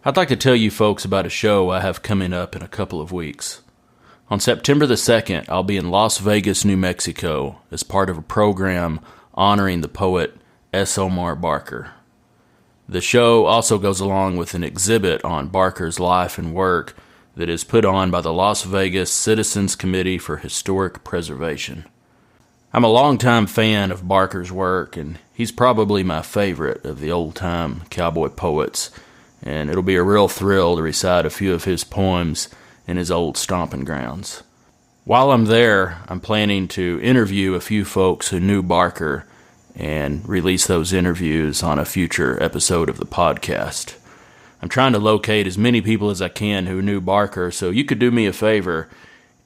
I'd like to tell you folks about a show I have coming up in a couple of weeks. On September the 2nd, I'll be in Las Vegas, New Mexico, as part of a program honoring the poet S. Omar Barker. The show also goes along with an exhibit on Barker's life and work that is put on by the Las Vegas Citizens Committee for Historic Preservation. I'm a longtime fan of Barker's work, and he's probably my favorite of the old-time cowboy poets, and it'll be a real thrill to recite a few of his poems in his old stomping grounds. While I'm there, I'm planning to interview a few folks who knew Barker and release those interviews on a future episode of the podcast. I'm trying to locate as many people as I can who knew Barker, so you could do me a favor.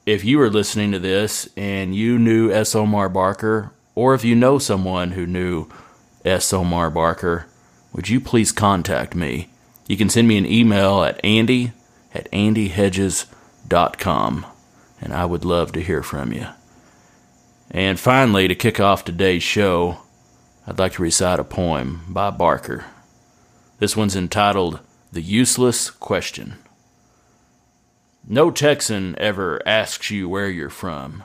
If you were listening to this and you knew S. Omar Barker, or if you know someone who knew S. Omar Barker, would you please contact me? You can send me an email at andy@andyhedges.com, and I would love to hear from you. And finally, to kick off today's show, I'd like to recite a poem by Barker. This one's entitled, The Useless Question. No Texan ever asks you where you're from.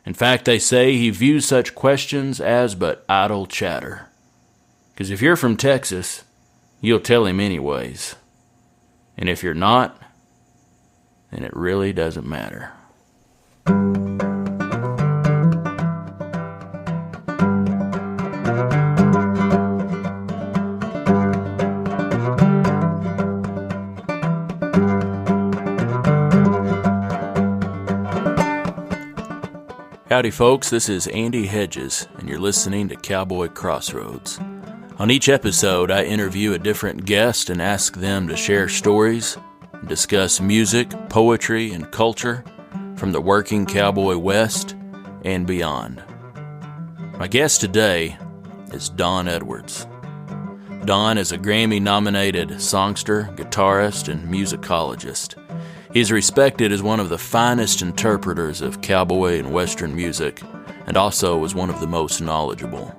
In fact, they say he views such questions as but idle chatter. 'Cause if you're from Texas, you'll tell him anyways. And if you're not, then it really doesn't matter. Howdy folks, this is Andy Hedges, and you're listening to Cowboy Crossroads. On each episode, I interview a different guest and ask them to share stories and discuss music, poetry, and culture from the working cowboy West and beyond. My guest today is Don Edwards. Don is a Grammy-nominated songster, guitarist, and musicologist. He is respected as one of the finest interpreters of cowboy and Western music, and also as one of the most knowledgeable.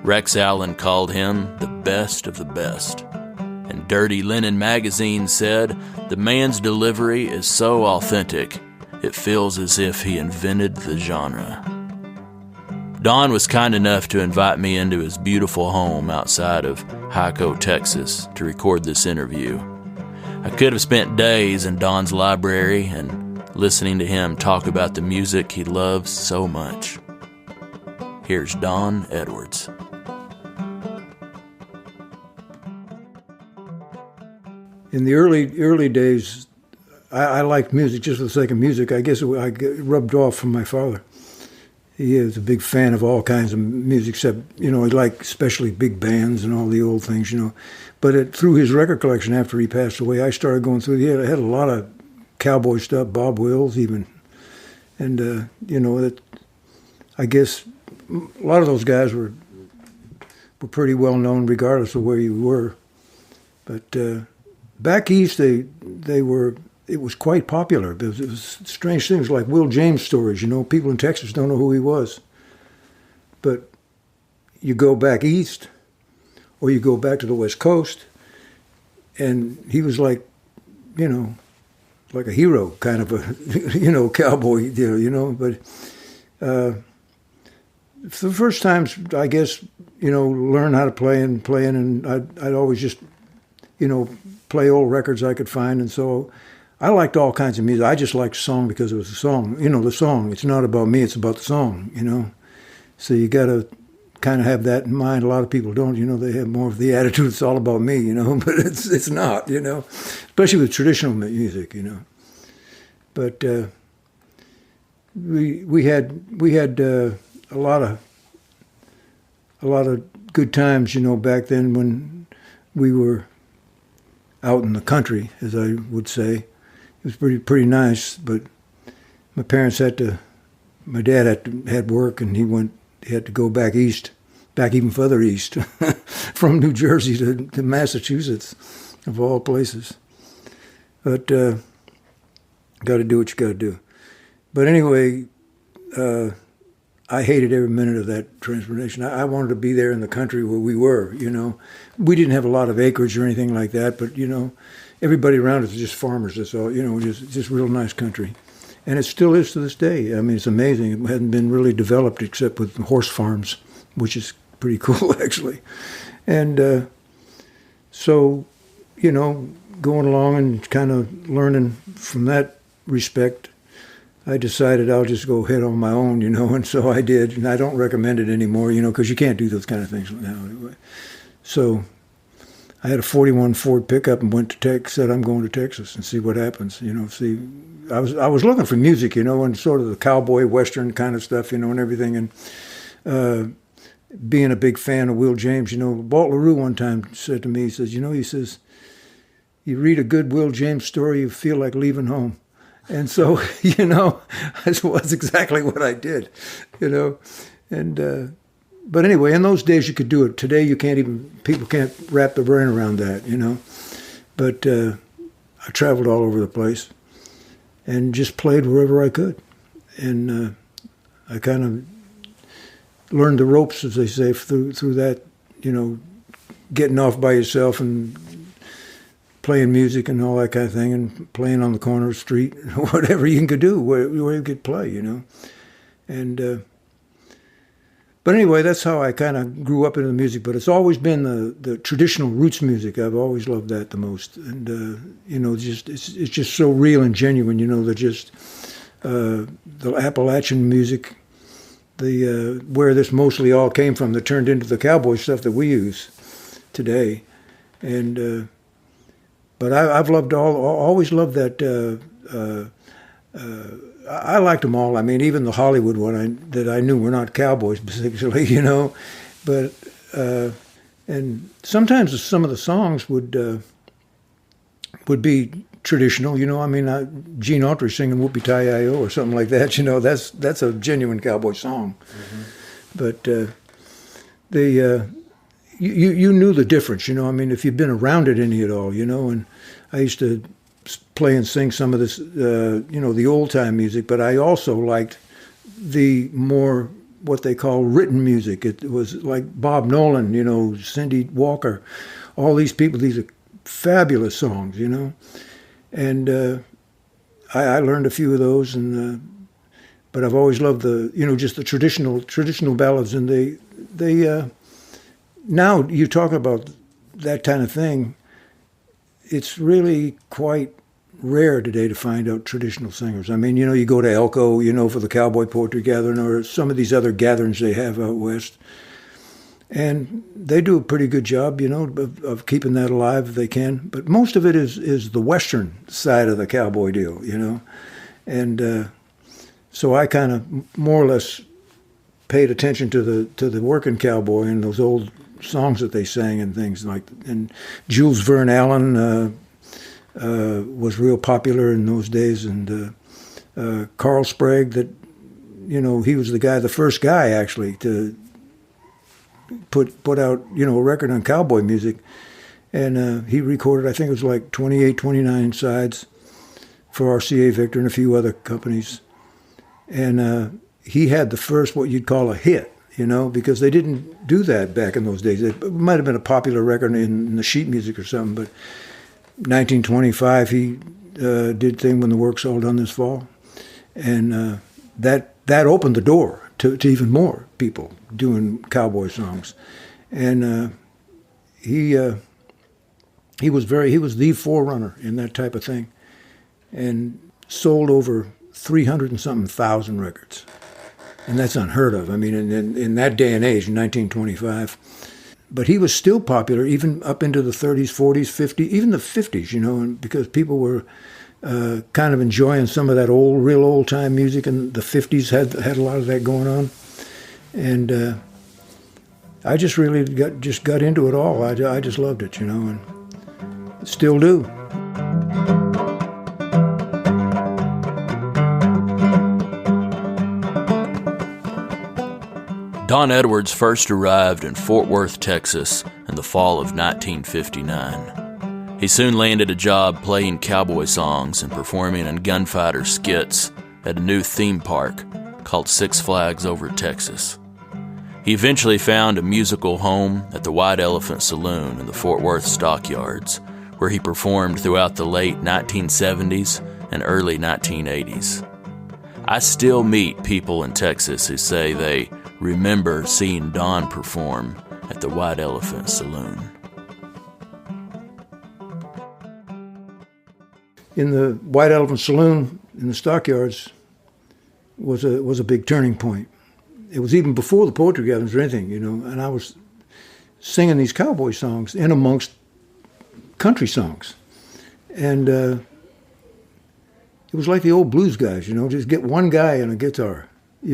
Rex Allen called him the best of the best, and Dirty Linen magazine said, the man's delivery is so authentic, it feels as if he invented the genre. Don was kind enough to invite me into his beautiful home outside of Hyco, Texas, to record this interview. I could have spent days in Don's library and listening to him talk about the music he loves so much. Here's Don Edwards. In the early days, I liked music just for the sake of music. I guess I rubbed off from my father. He was a big fan of all kinds of music, except, he liked especially big bands and all the old things, But through his record collection after he passed away, I started going through. He had a lot of cowboy stuff, Bob Wills even. And, I guess a lot of those guys were pretty well known regardless of where you were. But back east, it was quite popular. It was strange things like Will James stories. People in Texas don't know who he was. But you go back east, or you go back to the West Coast, and he was like a hero, kind of a, cowboy there, But for the first times, I guess, learn how to play, and I'd always just, play old records I could find, and so I liked all kinds of music. I just liked song because it was a song. The song. It's not about me, it's about the song, So you got to kind of have that in mind. A lot of people don't, they have more of the attitude, it's all about me, but it's not, especially with traditional music, But we had a lot of good times, back then when we were out in the country, as I would say. It was pretty nice, but my dad had work, and he had to go back east, back even further east, from New Jersey to Massachusetts, of all places. But got to do what you got to do. But anyway, I hated every minute of that transportation. I wanted to be there in the country where we were, you know. We didn't have a lot of acreage or anything like that, but, you know, everybody around us was just farmers. That's all, you know, just real nice country. And it still is to this day. I mean, it's amazing. It hadn't been really developed except with horse farms, which is pretty cool, actually. And so, you know, going along and kind of learning from that respect, I decided I'll just go ahead on my own, you know, and so I did. And I don't recommend it anymore, you know, because you can't do those kind of things now. So I had a 41 Ford pickup and went to Texas, said I'm going to Texas and see what happens, you know, see. I was looking for music, you know, and sort of the cowboy western kind of stuff, you know, and everything. And being a big fan of Will James, you know, Walt LaRue one time said to me, he says, you know, you read a good Will James story, you feel like leaving home. And so, you know, that was exactly what I did, you know. And but anyway, in those days you could do it. Today people can't wrap their brain around that, you know. But I traveled all over the place and just played wherever I could. And I kind of learned the ropes, as they say, through that, you know, getting off by yourself and playing music and all that kind of thing, and playing on the corner of the street, whatever you could do, where you could play, you know. And but anyway, that's how I kind of grew up into the music. But it's always been the traditional roots music. I've always loved that the most. And you know, it's just so real and genuine. You know, the Appalachian music, where this mostly all came from, that turned into the cowboy stuff that we use today. And but I've always loved that. I liked them all. I mean, even the Hollywood one that I knew were not cowboys particularly, you know. But and sometimes some of the songs would be traditional, you know. I mean, Gene Autry singing "Whoopie-Tie-I-O" or something like that, you know. That's a genuine cowboy song. Mm-hmm. But you knew the difference, you know. I mean, if you've been around it any at all, you know. And I used to play and sing some of this, you know, the old time music. But I also liked the more what they call written music. It was like Bob Nolan, you know, Cindy Walker, all these people. These are fabulous songs, you know. And I learned a few of those, and but I've always loved just the traditional ballads. And they now you talk about that kind of thing. It's really quite rare today to find out traditional singers. I mean, you know, you go to Elko, you know, for the Cowboy Poetry Gathering, or some of these other gatherings they have out west. And they do a pretty good job, you know, of keeping that alive if they can. But most of it is the Western side of the cowboy deal, you know. And so I kind of more or less paid attention to the working cowboy and those old songs that they sang and things like. And Jules Verne Allen was real popular in those days, and Carl Sprague, that, you know, he was the first guy actually to put out, you know, a record on cowboy music. And he recorded, I think it was like 28, 29 sides for RCA Victor and a few other companies. And he had the first, what you'd call a hit, you know, because they didn't do that back in those days. It might have been a popular record in the sheet music or something, but 1925 he did Thing When the Work's All Done This Fall. And that opened the door to even more people doing cowboy songs. And he was the forerunner in that type of thing, and sold over 300 and something thousand records. And that's unheard of. I mean, in that day and age, in 1925. But he was still popular even up into the 30s, 40s, 50s, even the 50s, you know, and because people were kind of enjoying some of that real old-time music, and the 50s had a lot of that going on. And I just really got into it all. I just loved it, you know, and still do. Don Edwards first arrived in Fort Worth, Texas in the fall of 1959. He soon landed a job playing cowboy songs and performing in gunfighter skits at a new theme park called Six Flags Over Texas. He eventually found a musical home at the White Elephant Saloon in the Fort Worth Stockyards, where he performed throughout the late 1970s and early 1980s. I still meet people in Texas who say they remember seeing Don perform at the White Elephant Saloon. In the White Elephant Saloon in the Stockyards was a big turning point. It was even before the poetry gatherings or anything, and I was singing these cowboy songs in amongst country songs. And it was like the old blues guys, just get one guy and a guitar, I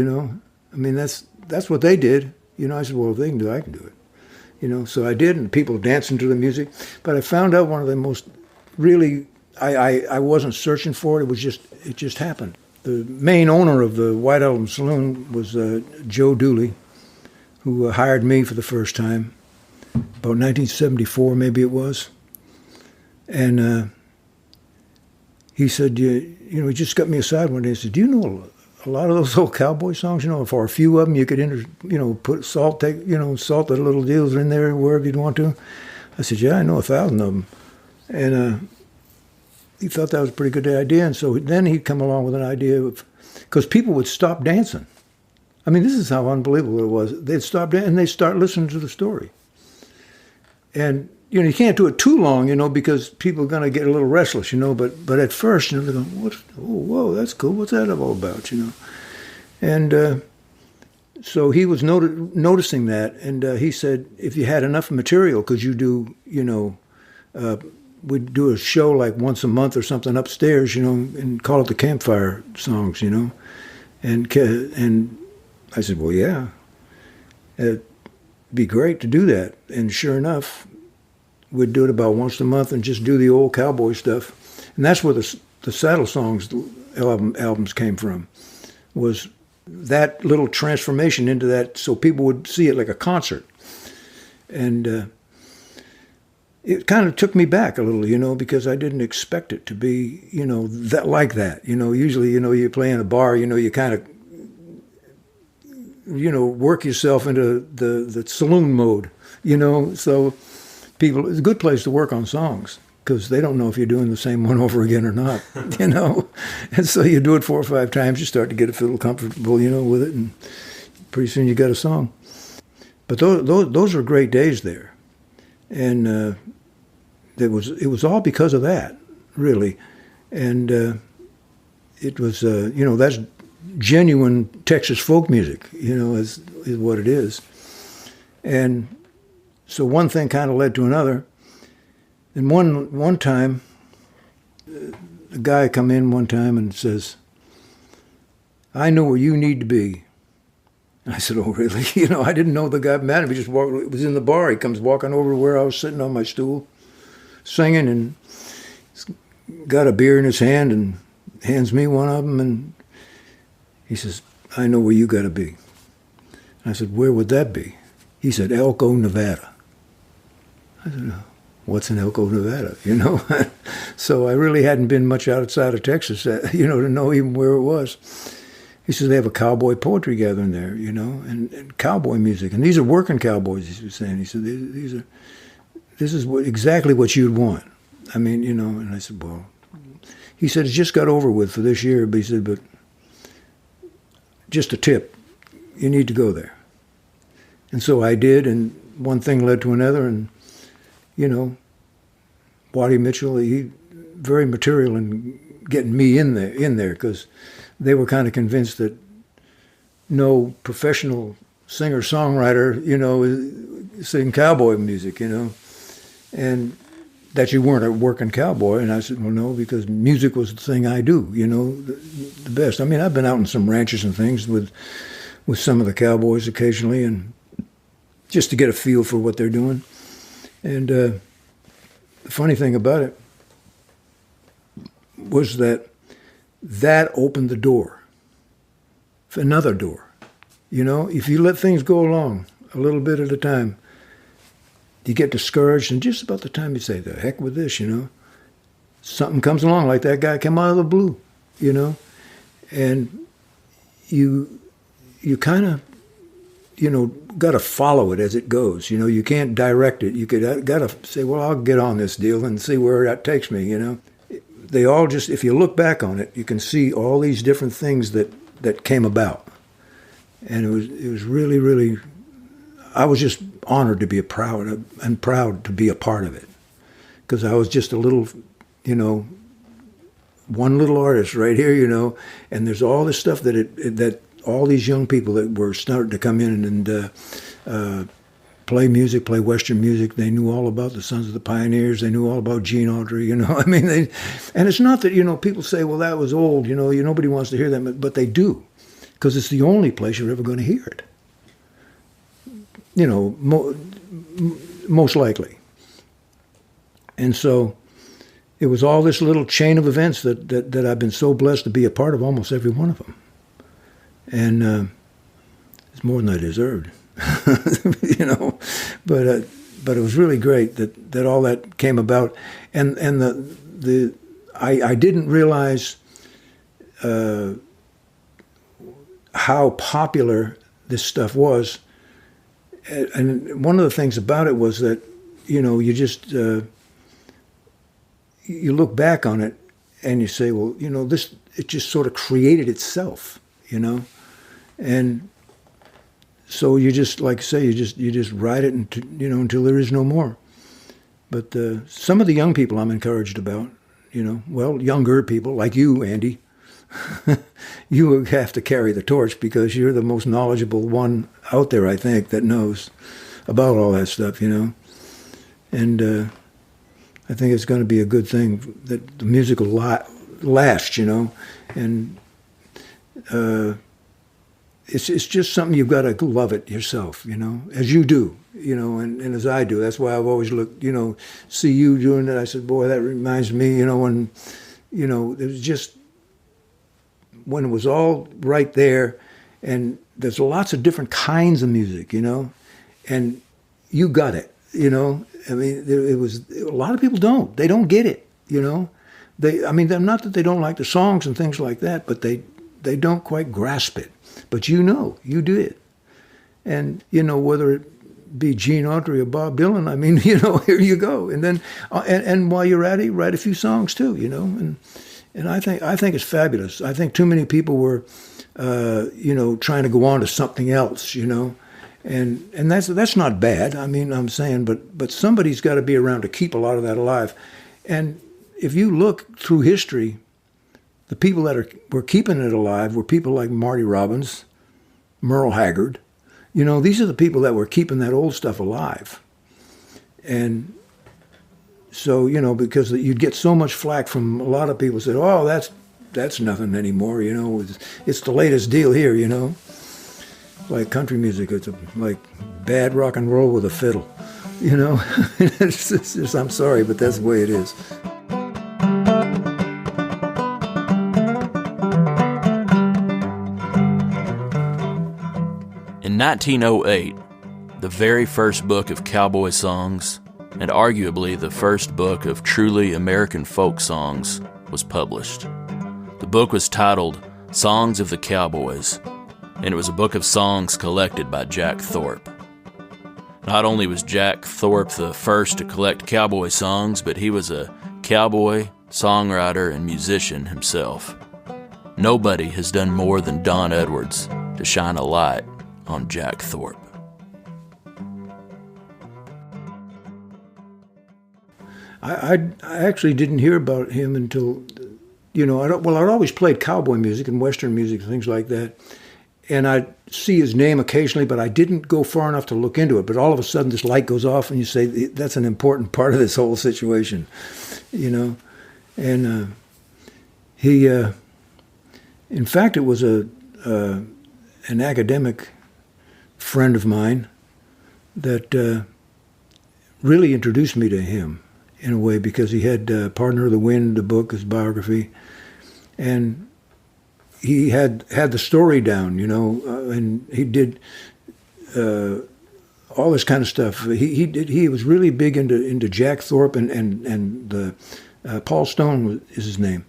mean, that's what they did. I said, well, if they can do it, I can do it. So I did, and people dancing to the music. But I found out one of the most really, I wasn't searching for it. It just happened. The main owner of the White Elephant Saloon was Joe Dooley, who hired me for the first time, about 1974 maybe it was. And he said, he just got me aside one day and said, do you know a lot of those old cowboy songs? For a few of them you could, put salt, salt the little deals in there wherever you'd want to. I said, yeah, I know 1,000 of them. And he thought that was a pretty good idea. And so then he'd come along with an idea of, because people would stop dancing. I mean, this is how unbelievable it was. They'd stop dancing and they'd start listening to the story. And, you can't do it too long, because people are going to get a little restless, but at first, they're going, whoa, that's cool. What's that all about, And so he was noticing that, and he said, if you had enough material, could you do, we'd do a show like once a month or something upstairs, and call it the Campfire Songs, And I said, well, yeah, it'd be great to do that. And sure enough, we'd do it about once a month and just do the old cowboy stuff. And that's where the Saddle Songs albums came from, was that little transformation into that, so people would see it like a concert. And it kind of took me back a little, because I didn't expect it to be, that like that. Usually, you play in a bar, you kind of, work yourself into the saloon mode, so people, it's a good place to work on songs because they don't know if you're doing the same one over again or not, And so you do it 4 or 5 times, you start to get a feel comfortable, with it, and pretty soon you got a song. But those were great days there. And it was all because of that, really. And it was, that's genuine Texas folk music, is what it is. And so one thing kind of led to another. And one time, a guy come in one time and says, I know where you need to be. And I said, oh, really? I didn't know the guy mad at me. Just was in the bar. He comes walking over to where I was sitting on my stool, singing, and got a beer in his hand and hands me one of them. And he says, I know where you got to be. I said, where would that be? He said, Elko, Nevada. I said, what's in Elko, Nevada? So I really hadn't been much outside of Texas, to know even where it was. He says, they have a cowboy poetry gathering there, and cowboy music. And these are working cowboys, he was saying. He said, this is exactly what you'd want. I mean, and I said, well, he said, it's just got over with for this year. But he said, but just a tip, you need to go there. And so I did, and one thing led to another, and, Waddy Mitchell, he very material in getting me in there, because they were kind of convinced that no professional singer-songwriter, is singing cowboy music, and that you weren't a working cowboy. And I said, well, no, because music was the thing I do, the best. I mean, I've been out in some ranches and things with some of the cowboys occasionally, and just to get a feel for what they're doing. And the funny thing about it was that opened the door for another door. If you let things go along a little bit at a time, you get discouraged, and just about the time you say, the heck with this, something comes along, like that guy came out of the blue, and you kind of, got to follow it as it goes. You can't direct it. You got to say, well, I'll get on this deal and see where that takes me. They all just, if you look back on it, you can see all these different things that came about, and it was really, really. I was just honored to be proud to be a part of it, because I was just a little, one little artist right here, and there's all this stuff that all these young people that were starting to come in and play music, play Western music. They knew all about the Sons of the Pioneers. They knew all about Gene Autry. And it's not that people say, well, that was old. Nobody wants to hear that, but they do, because it's the only place you're ever going to hear it. Most likely. And so it was all this little chain of events that I've been so blessed to be a part of, almost every one of them. And it's more than I deserved, But it was really great that all that came about, and I didn't realize how popular this stuff was. And one of the things about it was that, you just, you look back on it and you say, well, it just sort of created itself, and so you just, like I say, you just ride it until there is no more. But some of the young people I'm encouraged about, younger people like you, Andy, you have to carry the torch, because you're the most knowledgeable one out there, I think, that knows about all that stuff, And I think it's going to be a good thing that the music will last, And it's just something you've got to love it yourself, as you do, and as I do. That's why I've always looked, see you doing it. I said, boy, that reminds me, when, it was just, when it was all right there, and there's lots of different kinds of music, and you got it, it was, a lot of people they don't get it, they're not that they don't like the songs and things like that, but they don't quite grasp it, but you do it. And, whether it be Gene Autry or Bob Dylan, here you go. And then, and while you're at it, write a few songs too, and I think it's fabulous. I think too many people were, trying to go on to something else, and that's not bad. I'm saying, but somebody's got to be around to keep a lot of that alive. And if you look through history, the people that were keeping it alive were people like Marty Robbins, Merle Haggard. These are the people that were keeping that old stuff alive. And so, because you'd get so much flack from a lot of people said, oh, that's nothing anymore, it's the latest deal here, like country music, it's like bad rock and roll with a fiddle, it's just, I'm sorry, but that's the way it is. In 1908, the very first book of cowboy songs, and arguably the first book of truly American folk songs, was published. The book was titled Songs of the Cowboys, and it was a book of songs collected by Jack Thorpe. Not only was Jack Thorpe the first to collect cowboy songs, but he was a cowboy, songwriter, and musician himself. Nobody has done more than Don Edwards to shine a light on Jack Thorpe. I actually didn't hear about him until, I'd always played cowboy music and Western music and things like that. And I'd see his name occasionally, but I didn't go far enough to look into it. But all of a sudden this light goes off and you say, that's an important part of this whole situation, And he, in fact, it was an academic friend of mine that really introduced me to him, in a way, because he had Partner of the Wind, the book, his biography, and he had the story down, and he did all this kind of stuff. He was really big into Jack Thorpe and the Paul Stone is his name,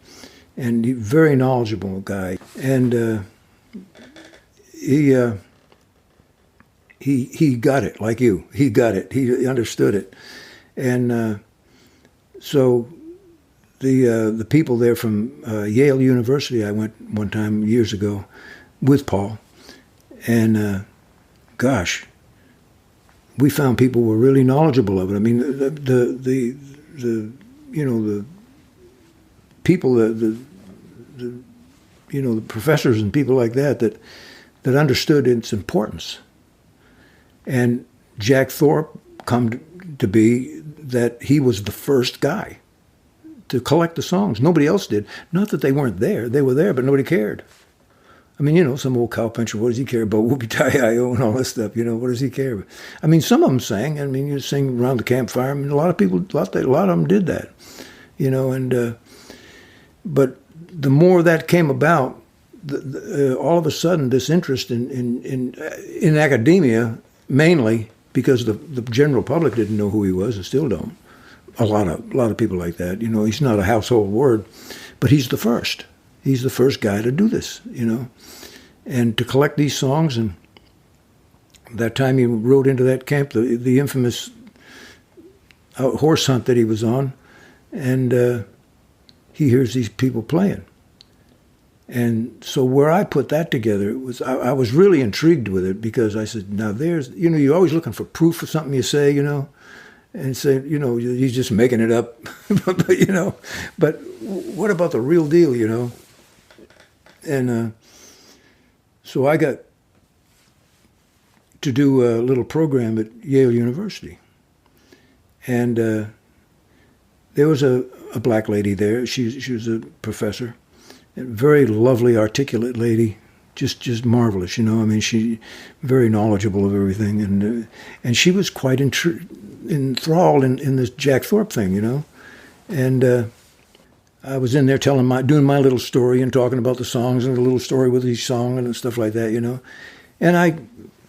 and he very knowledgeable guy. And he got it like you. He got it. He understood it, and so the people there from Yale University, I went one time years ago with Paul, and gosh, we found people were really knowledgeable of it. I mean, the people, the professors and people like that understood its importance. And Jack Thorpe come to be that he was the first guy to collect the songs. Nobody else did. Not that they weren't there. They were there, but nobody cared. I mean, some old cowpuncher, what does he care about Whoopie-Tie-I-O and all that stuff? What does he care about? I mean, some of them sang. I mean, you sing around the campfire. I mean, a lot of them did that, but the more that came about, all of a sudden, this interest in academia, mainly because the general public didn't know who he was and still don't. A lot of people like that. He's not a household word, but he's the first. He's the first guy to do this, and to collect these songs. And that time he rode into that camp, the infamous horse hunt that he was on, and he hears these people playing. And so where I put that together was I was really intrigued with it, because I said, now there's, you're always looking for proof of something you say, and say, he's just making it up, but what about the real deal, And so I got to do a little program at Yale University. And there was a black lady there. She was a professor. A very lovely, articulate lady, just marvelous, I mean, she very knowledgeable of everything, and she was quite enthralled in this Jack Thorpe thing, and I was in there doing my little story and talking about the songs and a little story with each song and stuff like that, and I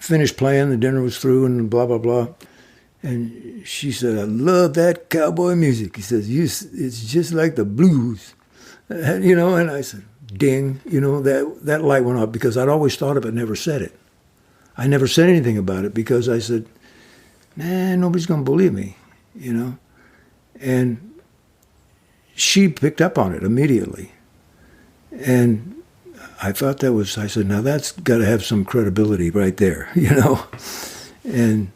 finished playing. The dinner was through and blah blah blah, and she said, "I love that cowboy music." He says, "It's just like the blues." And I said, ding, that light went off, because I'd always thought of it, never said it. I never said anything about it, because I said, nah, nobody's going to believe me, And she picked up on it immediately. And I thought I said, now that's got to have some credibility right there, And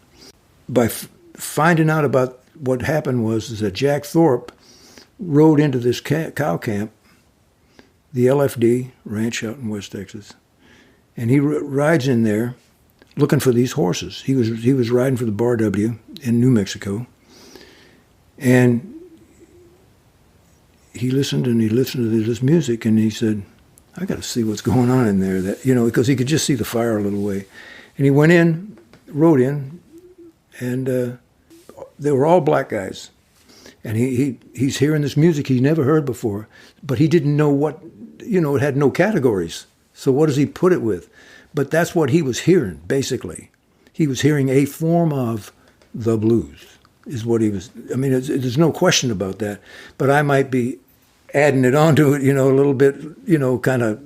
by finding out about what happened is that Jack Thorpe rode into this cow camp, the LFD ranch out in West Texas, and he rides in there looking for these horses. He was riding for the Bar W in New Mexico, and he listened to this music, and he said, "I got to see what's going on in there." That because he could just see the fire a little way, and he went in, rode in, and they were all black guys. And he's hearing this music he never heard before, but he didn't know what, it had no categories. So what does he put it with? But that's what he was hearing, basically. He was hearing a form of the blues, is what he was. I mean, there's no question about that. But I might be adding it onto it, a little bit, kind of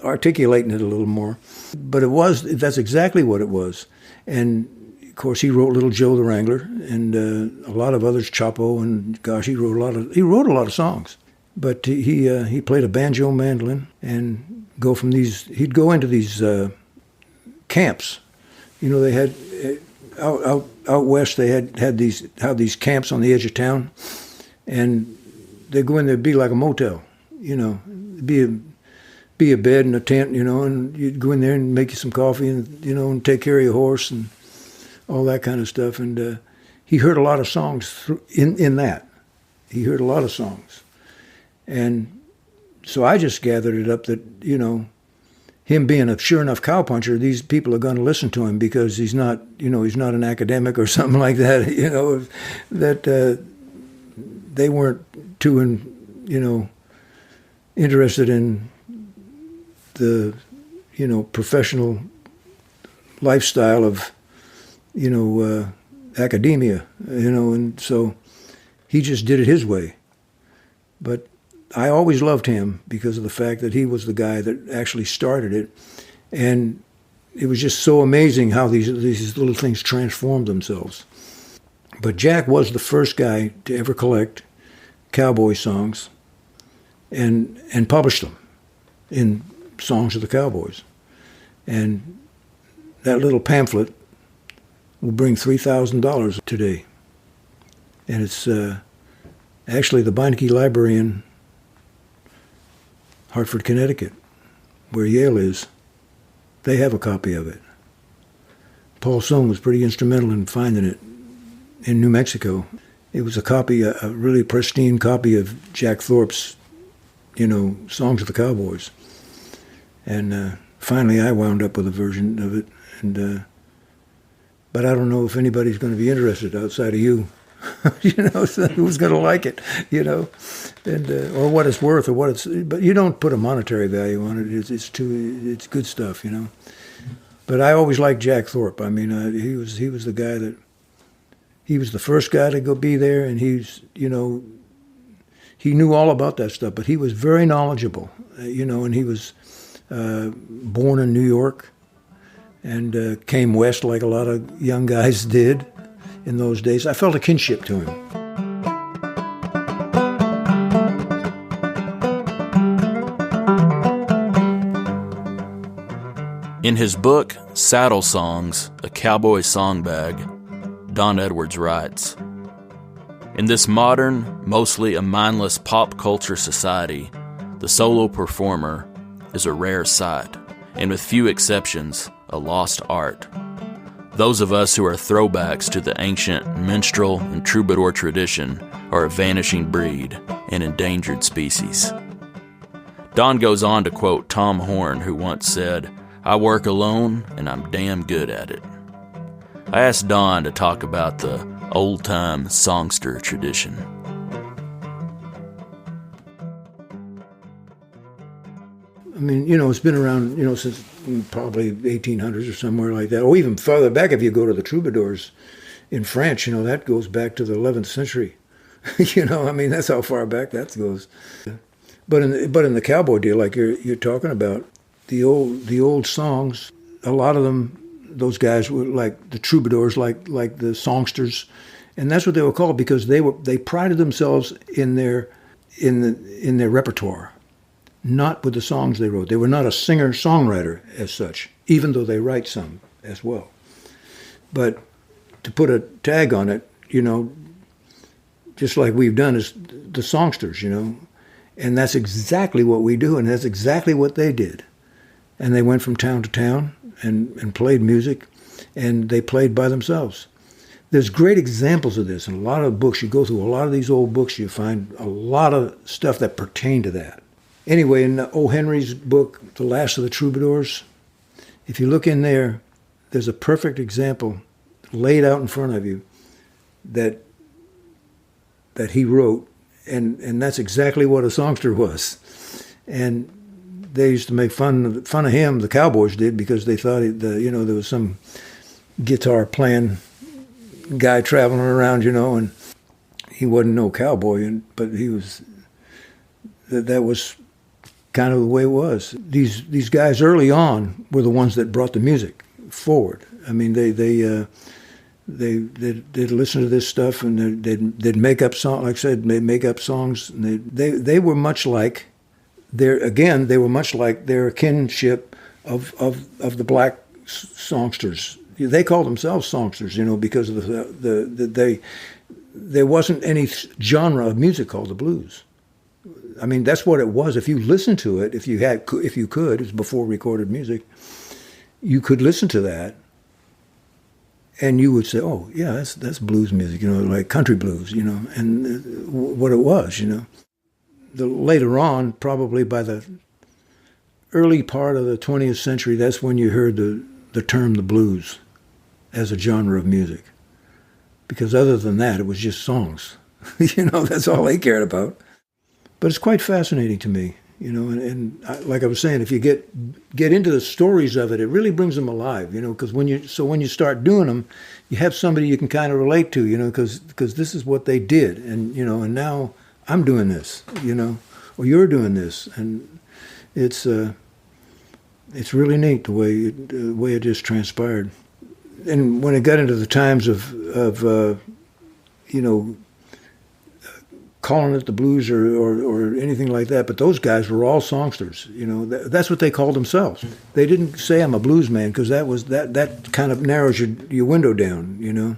articulating it a little more. But that's exactly what it was. And of course, he wrote Little Joe the Wrangler, and a lot of others, Chapo, and gosh, he wrote a lot of songs. But he played a banjo, mandolin, and he'd go into these camps. They had out west. They had these camps on the edge of town, and they'd go in there, be like a motel. Be a bed and a tent. And you'd go in there and make you some coffee, and and take care of your horse and all that kind of stuff. And he heard a lot of songs in that. He heard a lot of songs. And so I just gathered it up that, him being a sure enough cowpuncher, these people are going to listen to him, because he's not an academic or something like that, that they weren't too, interested in the, professional lifestyle of, academia, and so he just did it his way. But I always loved him because of the fact that he was the guy that actually started it, And it was just so amazing how these little things transformed themselves. But Jack was the first guy to ever collect cowboy songs and publish them in Songs of the Cowboys. And that little pamphlet will bring $3,000 today. And it's actually the Beinecke Library in Hartford, Connecticut, where Yale is. They have a copy of it. Paul Sohn was pretty instrumental in finding it in New Mexico. It was a copy, a really pristine copy of Jack Thorpe's, Songs of the Cowboys. And finally I wound up with a version of it. But I don't know if anybody's going to be interested outside of you. So who's going to like it, and or what it's worth, or what it's. But you don't put a monetary value on it. It's good stuff, But I always liked Jack Thorpe. I mean, he was the guy that. He was the first guy to go be there, and he knew all about that stuff. But he was very knowledgeable, and he was born in New York, and came west like a lot of young guys did. In those days, I felt a kinship to him. In his book, Saddle Songs, A Cowboy Song Bag, Don Edwards writes, "In this modern, mostly a mindless pop culture society, the solo performer is a rare sight, and with few exceptions, a lost art. Those of us who are throwbacks to the ancient minstrel and troubadour tradition are a vanishing breed, an endangered species." Don goes on to quote Tom Horn, who once said, "I work alone, and I'm damn good at it." I asked Don to talk about the old-time songster tradition. I mean, it's been around, since probably 1800s or somewhere like that, or even farther back if you go to the troubadours in France, that goes back to the 11th century. I mean, that's how far back that goes. But in the cowboy deal, like you're talking about, the old songs, a lot of them, those guys were like the troubadours, like the songsters, and that's what they were called because they prided themselves in their repertoire. Not with the songs they wrote. They were not a singer-songwriter as such, even though they write some as well. But to put a tag on it, just like we've done is the songsters, and that's exactly what we do, and that's exactly what they did. And they went from town to town and played music, and they played by themselves. There's great examples of this in a lot of books. You go through a lot of these old books, you find a lot of stuff that pertain to that. Anyway, in O. Henry's book, The Last of the Troubadours, if you look in there, there's a perfect example laid out in front of you that he wrote, and that's exactly what a songster was. And they used to make fun of him, the Cowboys did, because they thought there was some guitar playing guy traveling around, and he wasn't no cowboy, but he was. That was kind of the way it was. These guys early on were the ones that brought the music forward. I mean, they'd listen to this stuff and they'd make up songs. Like I said, they'd make up songs. And they were much like they were much like their kinship of the black songsters. They called themselves songsters, because of there wasn't any genre of music called the blues. I mean, that's what it was. If you listened to it, if you could, it was before recorded music, you could listen to that, and you would say, "Oh, yeah, that's blues music," like country blues, and what it was, Later on, probably by the early part of the 20th century, that's when you heard the term the blues as a genre of music, because other than that, it was just songs. That's all they cared about. But it's quite fascinating to me, and like I was saying, if you get into the stories of it, it really brings them alive, because when you start doing them, you have somebody you can kind of relate to, because this is what they did, and and now I'm doing this, or you're doing this, and it's It's really neat the way it just transpired. And when it got into the times of you know, calling it the blues or anything like that, but those guys were all songsters. You know, that's what they called themselves. They didn't say I'm a blues man, because that kind of narrows your window down. You know,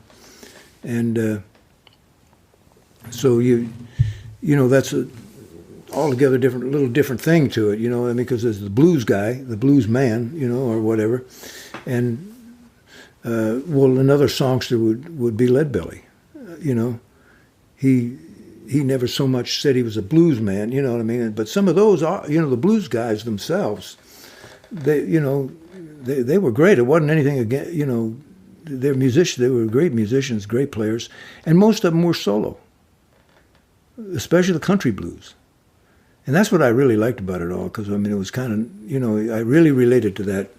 and so you know, that's a altogether little different thing to it. You know, I mean, because there's the blues guy, the blues man, you know, or whatever, and well, another songster would be Leadbelly. You know, he never so much said he was a blues man, you know what I mean? But some of those, you know, the blues guys themselves, they were great. It wasn't anything against, you know, they're musicians. They were great musicians, great players, and most of them were solo, especially the country blues. And that's what I really liked about it all, because I mean, it was kind of, you know, I really related to that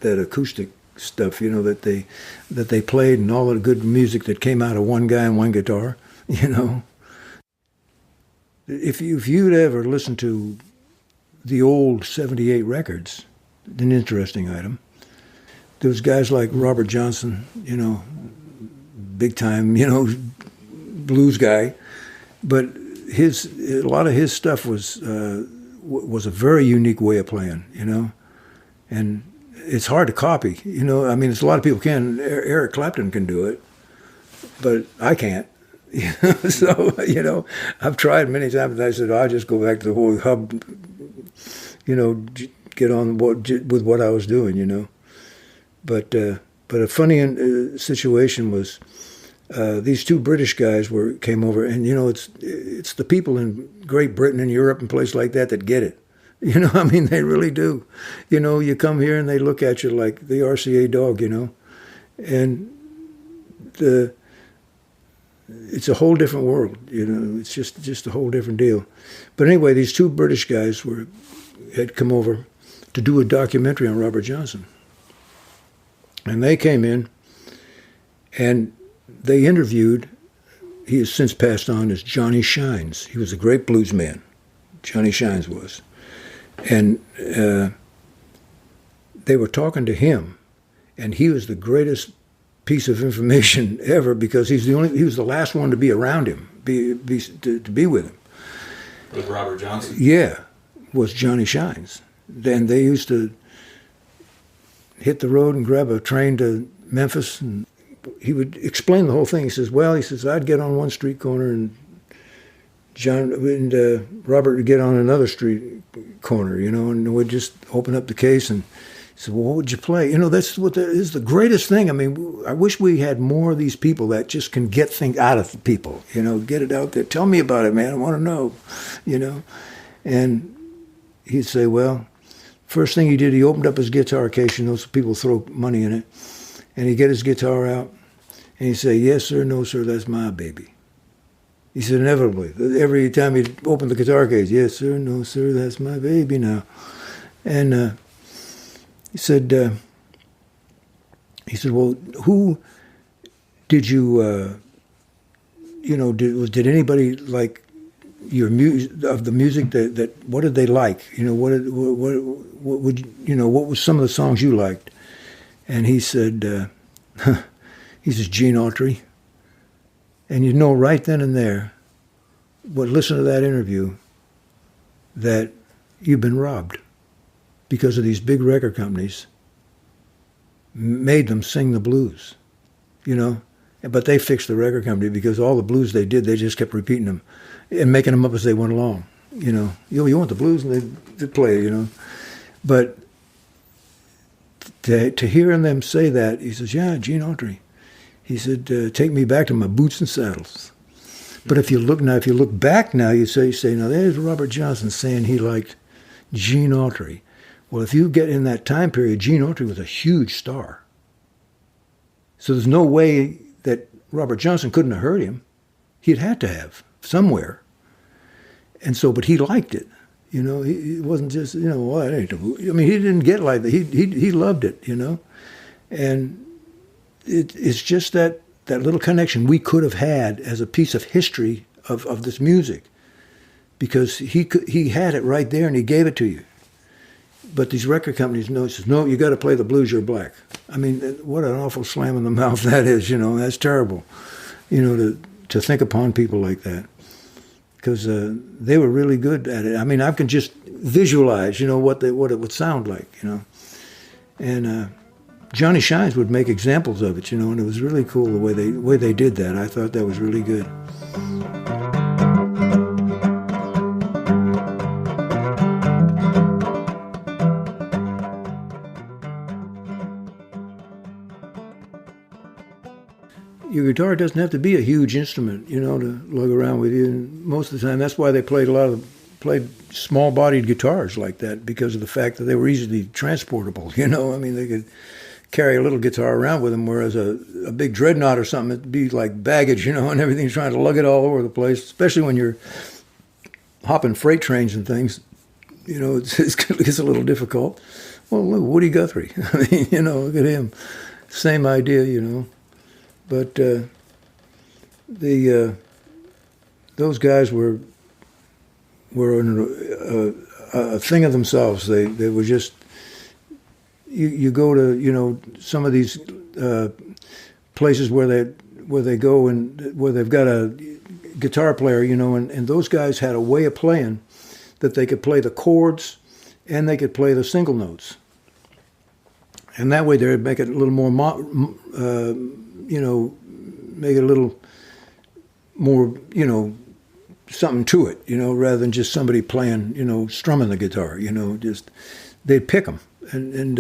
acoustic stuff, you know, that they played, and all the good music that came out of one guy and one guitar, you know. If you'd ever listened to the old 78 records, an interesting item. There was guys like Robert Johnson, you know, big time, you know, blues guy, but a lot of his stuff was a very unique way of playing, you know, and it's hard to copy, you know. I mean, it's a lot of people can. Eric Clapton can do it, but I can't. So, you know, I've tried many times, and I said, I'll just go back to the whole hub, you know, get on with what I was doing, you know. But a funny situation was these two British guys came over, and, you know, it's the people in Great Britain and Europe and places like that get it. You know, I mean, they really do. You know, you come here and they look at you like the RCA dog, you know, and it's a whole different world, you know. It's just a whole different deal. But anyway, these two British guys had come over to do a documentary on Robert Johnson. And they came in and they interviewed, he has since passed on as Johnny Shines. He was a great blues man, Johnny Shines was. And they were talking to him, and he was the greatest piece of information ever, because he was the last one to be around him, to be with him. With Robert Johnson? Yeah, was Johnny Shines. Then they used to hit the road and grab a train to Memphis, and he would explain the whole thing. He says, I'd get on one street corner, and Robert would get on another street corner, you know, and we'd just open up the case, and he said, well, what would you play? You know, that's what is the greatest thing. I mean, I wish we had more of these people that just can get things out of people, you know, get it out there. Tell me about it, man. I want to know, you know. And he'd say, well, first thing he did, he opened up his guitar case, you know, so people throw money in it, and he'd get his guitar out, and he'd say, yes, sir, no, sir, that's my baby. He said, inevitably, every time he'd open the guitar case, yes, sir, no, sir, that's my baby now. And he said, well, who did you, you know, did anybody like your of the music that what did they like? You know, what would, you know, what was some of the songs you liked? And he said, he says, Gene Autry. And you know right then and there, listen to that interview, that you've been robbed, because of these big record companies made them sing the blues, you know. But they fixed the record company, because all the blues they did, they just kept repeating them and making them up as they went along, you know. You want the blues, and they'd play, you know. But to hear them say that, he says, yeah, Gene Autry. He said, take me back to my boots and saddles. But if you look back now, you say, now there's Robert Johnson saying he liked Gene Autry. Well, if you get in that time period, Gene Autry was a huge star. So there's no way that Robert Johnson couldn't have heard him. He'd had to have, somewhere. And so, but he liked it. You know, he wasn't just, you know, well, I mean, he didn't get like that. He loved it, you know. And it's just that little connection we could have had as a piece of history of this music, because he had it right there and he gave it to you. but these record companies know, says, no, you got to play the blues, you're black. I mean, what an awful slam in the mouth that is, that's terrible, to think upon people like that. Because they were really good at it. I mean, I can just visualize, what it would sound like, And Johnny Shines would make examples of it, and it was really cool the way they did that. I thought that was really good. Your guitar doesn't have to be a huge instrument, to lug around with you. And most of the time, that's why they played small-bodied guitars like that, because of the fact that they were easily transportable. I mean, they could carry a little guitar around with them, whereas a big dreadnought or something, it'd be like baggage, and everything's trying to lug it all over the place, especially when you're hopping freight trains and things. It's a little difficult. Well, look, Woody Guthrie. I mean, look at him. Same idea, But those guys were a thing of themselves. They were just. You go to some of these places where they go and where they've got a guitar player, and those guys had a way of playing that they could play the chords and they could play the single notes, and that way they'd make it a little more make it a little more, something to it, rather than just somebody playing, strumming the guitar, just they'd pick them. And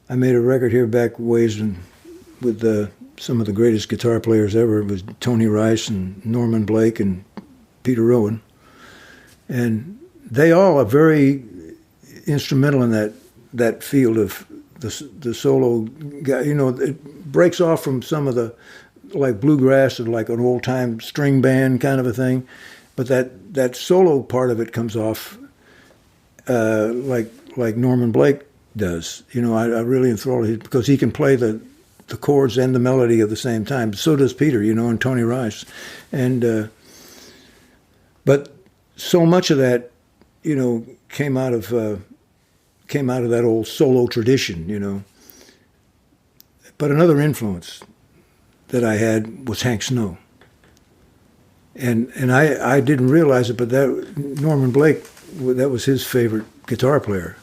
I made a record here back ways with some of the greatest guitar players ever. It was Tony Rice and Norman Blake and Peter Rowan. And they all are very instrumental in that field of the solo guy. It breaks off from some of the like bluegrass or like an old time string band kind of a thing, but that solo part of it comes off like Norman Blake does. I really enthralled him because he can play the chords and the melody at the same time. So does Peter, and Tony Rice, and but so much of that, came out of that old solo tradition, But another influence that I had was Hank Snow. And I didn't realize it, but that Norman Blake, that was his favorite guitar player.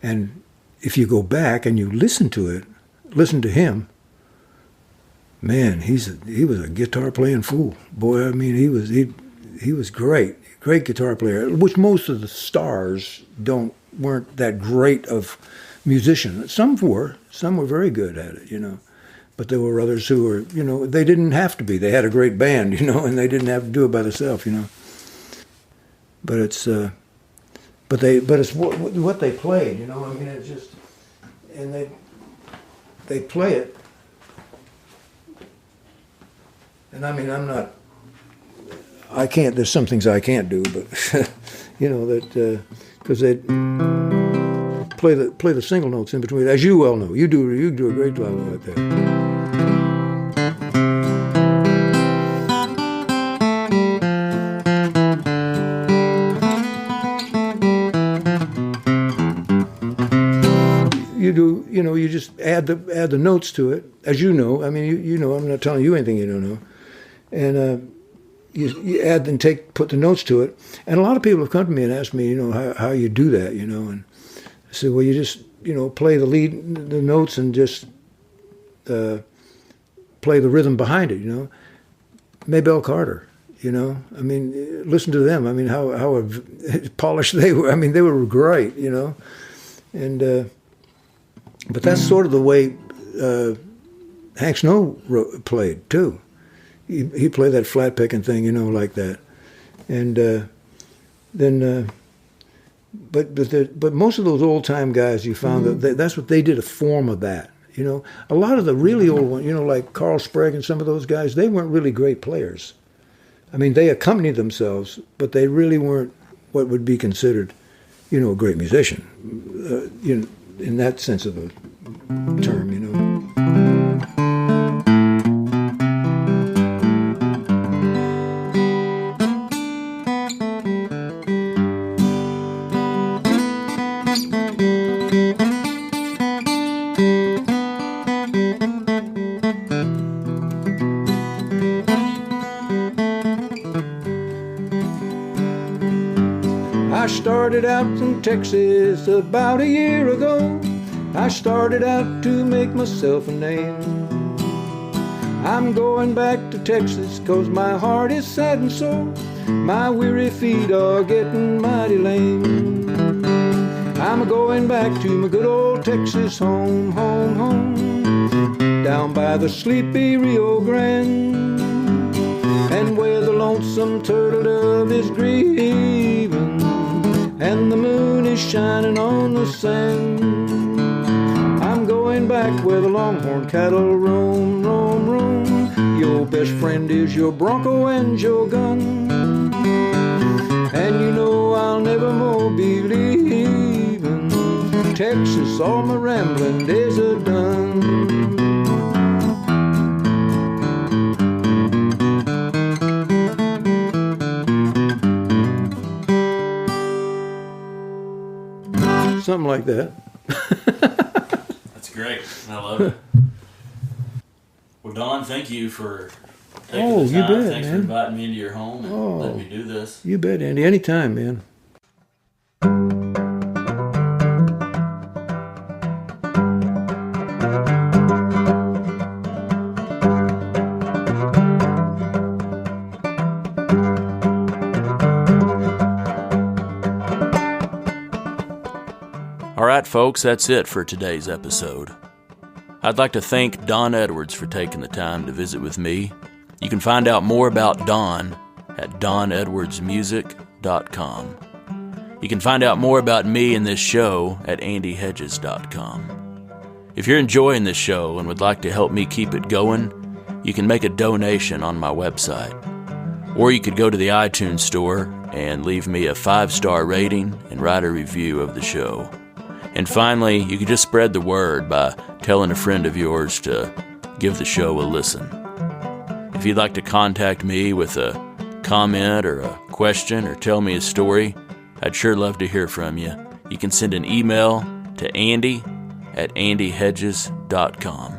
And if you go back and you listen to him, man, he was a guitar playing fool. Boy, I mean, he was great guitar player, which most of the stars weren't that great of musicians. Some were very good at it, But there were others who were, they didn't have to be. They had a great band, and they didn't have to do it by themselves, But it's, but it's what they played, I mean, it's just, and they play it. And I mean, I can't. There's some things I can't do, but that because they play the single notes in between, as you well know. You do a great job like that. You just add the notes to it, as you know. I mean, you know. I'm not telling you anything you don't know, and you add and put the notes to it. And a lot of people have come to me and asked me, how you do that, and I said, well, you just play the notes and just play the rhythm behind it, Maybelle Carter, I mean, listen to them. I mean, how polished they were. I mean, they were great, and. But that's sort of the way Hank Snow played too. He played that flat picking thing, like that, and then. But most of those old time guys, you found that's what they did, a form of that. A lot of the really old ones, like Carl Sprague and some of those guys, they weren't really great players. I mean, they accompanied themselves, but they really weren't what would be considered, a great musician. In that sense of a term, I started out in Texas about a year ago. I started out to make myself a name. I'm going back to Texas 'cause my heart is sad and sore. My weary feet are getting mighty lame. I'm going back to my good old Texas home, home, home, down by the sleepy Rio Grande, and where the lonesome turtle dove is grieving, and the moon is shining on the sand. I'm going back where the longhorn cattle roam, roam, roam. Your best friend is your bronco and your gun, and you know I'll never more be leaving Texas. All my rambling days are done. Something like that. That's great. I love it. Well, Don, thank you for taking the time. You bet, Thanks man. for inviting me into your home and letting me do this. You bet, Andy. Anytime, man. All right, folks, that's it for today's episode. I'd like to thank Don Edwards for taking the time to visit with me. You can find out more about Don at donedwardsmusic.com. You can find out more about me and this show at andyhedges.com. If you're enjoying this show and would like to help me keep it going, you can make a donation on my website. Or you could go to the iTunes store and leave me a 5-star rating and write a review of the show. And finally, you can just spread the word by telling a friend of yours to give the show a listen. If you'd like to contact me with a comment or a question or tell me a story, I'd sure love to hear from you. You can send an email to andy@andyhedges.com.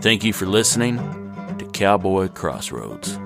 Thank you for listening to Cowboy Crossroads.